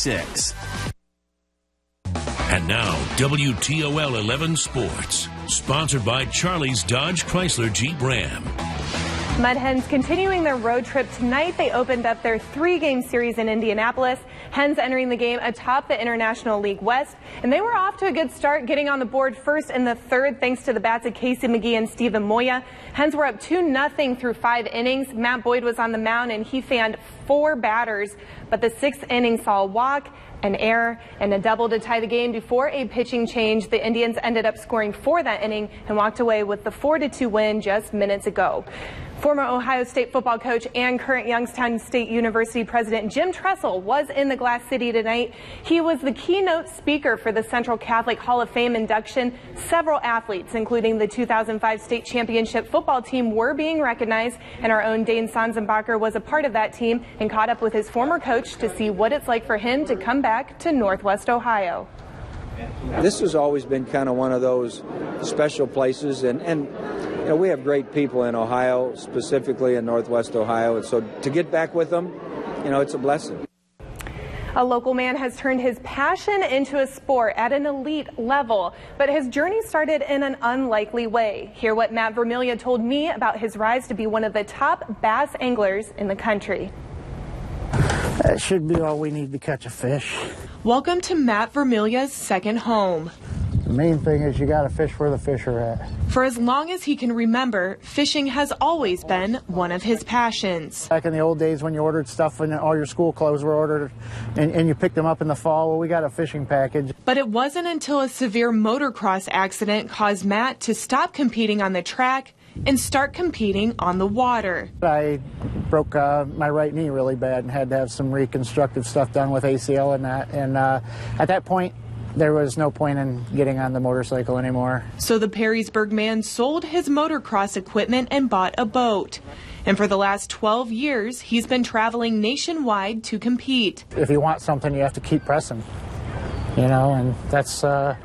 6. And now, WTOL 11 Sports, sponsored by Charlie's Dodge Chrysler Jeep Ram. Mud Hens continuing their road trip tonight. They opened up their 3-game series in Indianapolis. Hens entering the game atop the International League West, and they were off to a good start, getting on the board first in the third thanks to the bats of Casey McGee and Steven Moya. Hens were up 2-0 through 5 innings. Matt Boyd was on the mound and he fanned 4 batters, but the 6th inning saw a walk, an error, and a double to tie the game before a pitching change. The Indians ended up scoring 4 that inning and walked away with the 4-2 win just minutes ago. Former Ohio State football coach and current Youngstown State University president Jim Tressel was in the Glass City tonight. He was the keynote speaker for the Central Catholic Hall of Fame induction. Several athletes, including the 2005 state championship football team, were being recognized, and our own Dane Sanzenbacher was a part of that team and caught up with his former coach to see what it's like for him to come back to Northwest Ohio. This has always been kind of one of those special places, and you know, we have great people in Ohio, specifically in Northwest Ohio, and so to get back with them, you know, it's a blessing. A local man has turned his passion into a sport at an elite level, but his journey started in an unlikely way. Hear what Matt Vermiglia told me about his rise to be one of the top bass anglers in the country. That should be all we need to catch a fish. Welcome to Matt Vermiglia's second home. The main thing is you got to fish where the fish are at. For as long as he can remember, fishing has always been one of his passions. Back in the old days when you ordered stuff and all your school clothes were ordered and you picked them up in the fall, well, we got a fishing package. But it wasn't until a severe motocross accident caused Matt to stop competing on the track and start competing on the water. I broke my right knee really bad and had to have some reconstructive stuff done with ACL and that. And at that point, there was no point in getting on the motorcycle anymore. So the Perrysburg man sold his motocross equipment and bought a boat. And for the last 12 years, he's been traveling nationwide to compete. If you want something, you have to keep pressing, you know, and that's what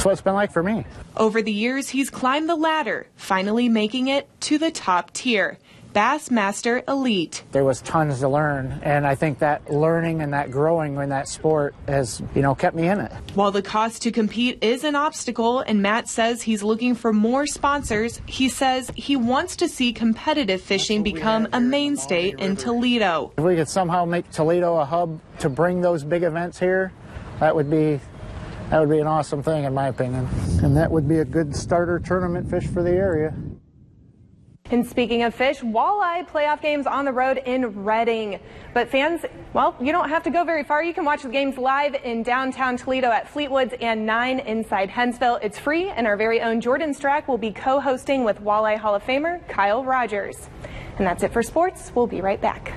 it's been like for me. Over the years, he's climbed the ladder, finally making it to the top tier, Bassmaster Elite. There was tons to learn, and I think that learning and that growing in that sport has, you know, kept me in it. While the cost to compete is an obstacle, and Matt says he's looking for more sponsors, he says he wants to see competitive fishing become a mainstay in Toledo. If we could somehow make Toledo a hub to bring those big events here, that would be an awesome thing, in my opinion. And that would be a good starter tournament fish for the area. And speaking of fish, walleye playoff games on the road in Reading. But fans, well, you don't have to go very far. You can watch the games live in downtown Toledo at Fleetwood's and 9 inside Hensville. It's free, and our very own Jordan Strack will be co-hosting with Walleye Hall of Famer Kyle Rogers. And that's it for sports. We'll be right back.